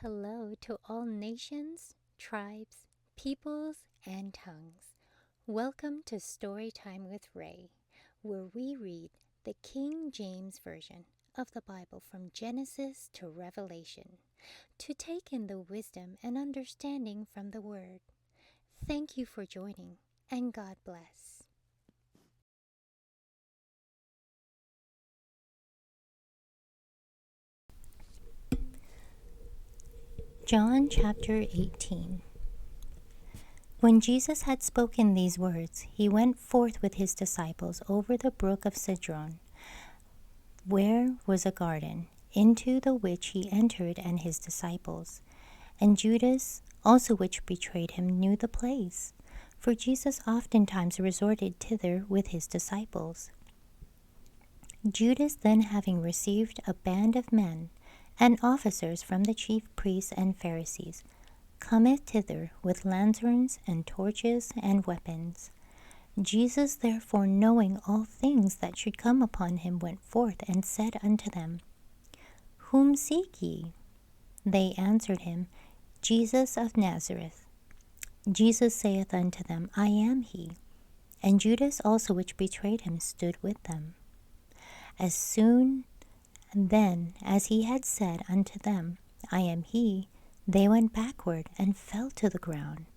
Hello to all nations, tribes, peoples, and tongues. Welcome to Storytime with Rae, where we read the King James Version of the Bible from Genesis to Revelation, to take in the wisdom and understanding from the Word. Thank you for joining, and God bless. John chapter 18. When Jesus had spoken these words, he went forth with his disciples over the brook of Cedron, where was a garden, into the which he entered and his disciples. And Judas also which betrayed him knew the place, for Jesus oftentimes resorted thither with his disciples. Judas then, having received a band of men and officers from the chief priests and Pharisees, cometh thither with lanterns and torches and weapons. Jesus therefore, knowing all things that should come upon him, went forth and said unto them, Whom seek ye? They answered him, Jesus of Nazareth. Jesus saith unto them, I am he. And Judas also which betrayed him stood with them. As soon then as he had said unto them, I am he, they went backward and fell to the ground.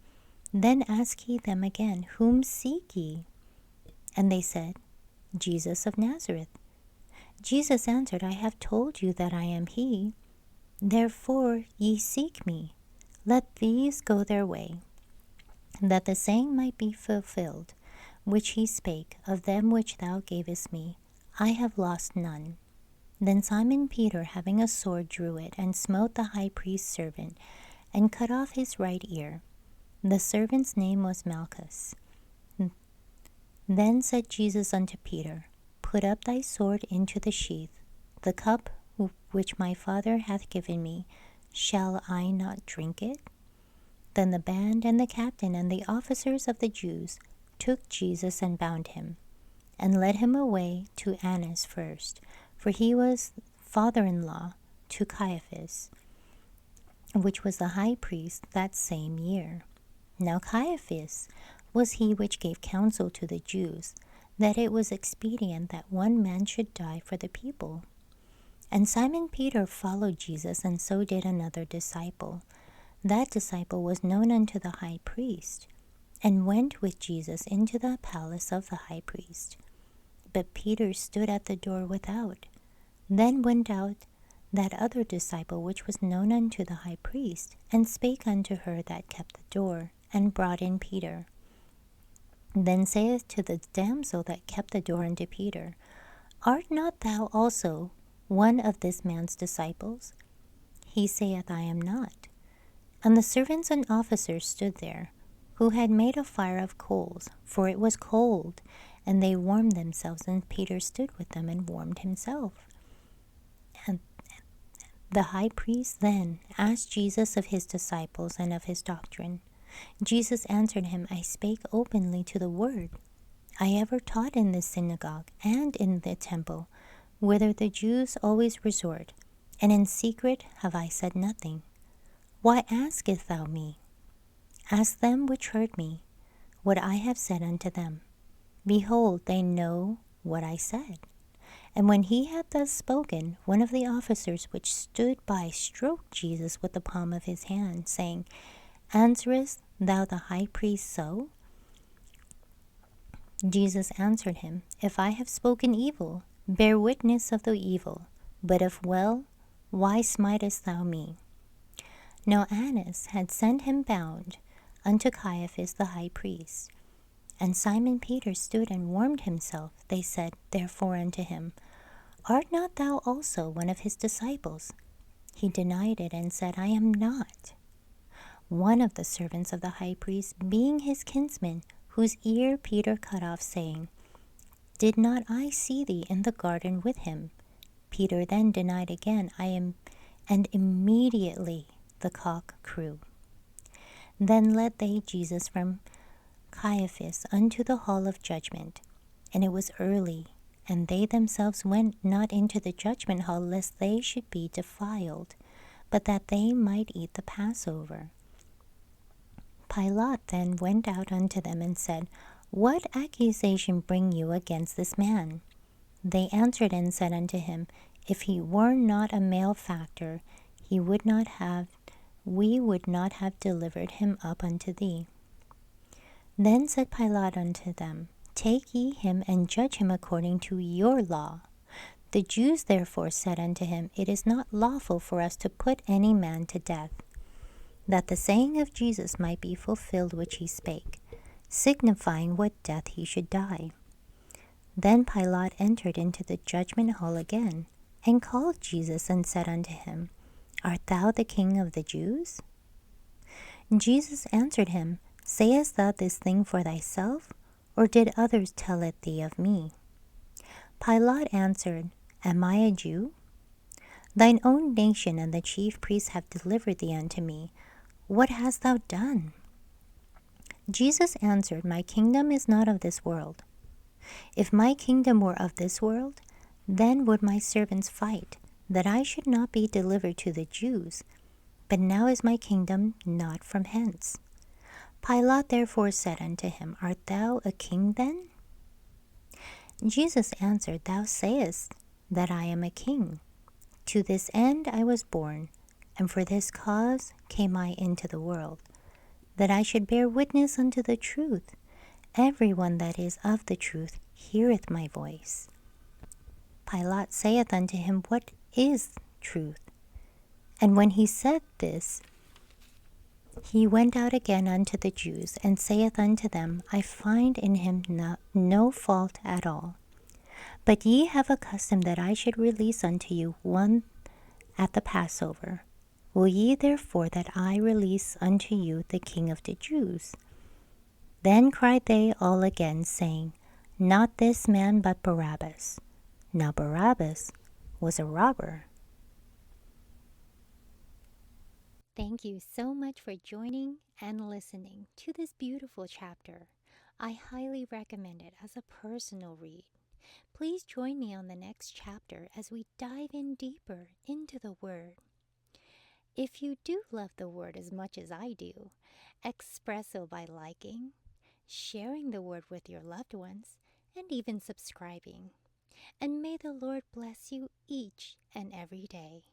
Then asked he them again, Whom seek ye? And they said, Jesus of Nazareth. Jesus answered, I have told you that I am he. Therefore ye seek me. Let these go their way, that the saying might be fulfilled, which he spake, Of them which thou gavest me, I have lost none. Then Simon Peter, having a sword, drew it, and smote the high priest's servant, and cut off his right ear. The servant's name was Malchus. Then said Jesus unto Peter, Put up thy sword into the sheath. The cup which my Father hath given me, shall I not drink it? Then the band and the captain and the officers of the Jews took Jesus and bound him, and led him away to Annas first, for he was father-in-law to Caiaphas, which was the high priest that same year. Now Caiaphas was he which gave counsel to the Jews, that it was expedient that one man should die for the people. And Simon Peter followed Jesus, and so did another disciple. That disciple was known unto the high priest, and went with Jesus into the palace of the high priest. But Peter stood at the door without. Then went out that other disciple which was known unto the high priest, and spake unto her that kept the door, and brought in Peter. Then saith to the damsel that kept the door unto Peter, Art not thou also one of this man's disciples? He saith, I am not. And the servants and officers stood there, who had made a fire of coals, for it was cold, and they warmed themselves, and Peter stood with them and warmed himself. And the high priest then asked Jesus of his disciples and of his doctrine. Jesus answered him, I spake openly to the word. I ever taught in this synagogue and in the temple, whither the Jews always resort, and in secret have I said nothing. Why askest thou me? Ask them which heard me, what I have said unto them. Behold, they know what I said. And when he had thus spoken, one of the officers which stood by stroked Jesus with the palm of his hand, saying, Answerest thou the high priest so? Jesus answered him, If I have spoken evil, bear witness of the evil. But if well, why smitest thou me? Now Annas had sent him bound unto Caiaphas the high priest. And Simon Peter stood and warmed himself. They said therefore unto him, Art not thou also one of his disciples? He denied it, and said, I am not. One of the servants of the high priest, being his kinsman, whose ear Peter cut off, saying, Did not I see thee in the garden with him? Peter then denied again, I am, and immediately the cock crew. Then led they Jesus from Caiaphas unto the hall of judgment. And it was early, and they themselves went not into the judgment hall, lest they should be defiled. but that they might eat the Passover. Pilate then went out unto them and said, What accusation bring you against this man? They answered and said unto him, If he were not a malefactor, we would not have delivered him up unto thee. Then said Pilate unto them, Take ye him and judge him according to your law. The Jews therefore said unto him, It is not lawful for us to put any man to death, that the saying of Jesus might be fulfilled which he spake, signifying what death he should die. Then Pilate entered into the judgment hall again, and called Jesus, and said unto him, Art thou the King of the Jews? Jesus answered him, Sayest thou this thing for thyself, or did others tell it thee of me? Pilate answered, Am I a Jew? Thine own nation and the chief priests have delivered thee unto me. What hast thou done? Jesus answered, My kingdom is not of this world. If my kingdom were of this world, then would my servants fight, that I should not be delivered to the Jews. But now is my kingdom not from hence. Pilate therefore said unto him, Art thou a king then? Jesus answered, Thou sayest that I am a king. To this end I was born, and for this cause came I into the world, that I should bear witness unto the truth. Every one that is of the truth heareth my voice. Pilate saith unto him, What is truth? And when he said this, he went out again unto the Jews, and saith unto them, I find in him no fault at all. But ye have a custom that I should release unto you one at the Passover. Will ye therefore that I release unto you the King of the Jews? Then cried they all again, saying, Not this man, but Barrabas. Now Barrabas was a robber. Thank you so much for joining and listening to this beautiful chapter. I highly recommend it as a personal read. Please join me on the next chapter as we dive in deeper into the Word. If you do love the Word as much as I do, express so by liking, sharing the Word with your loved ones, and even subscribing. And may the Lord bless you each and every day.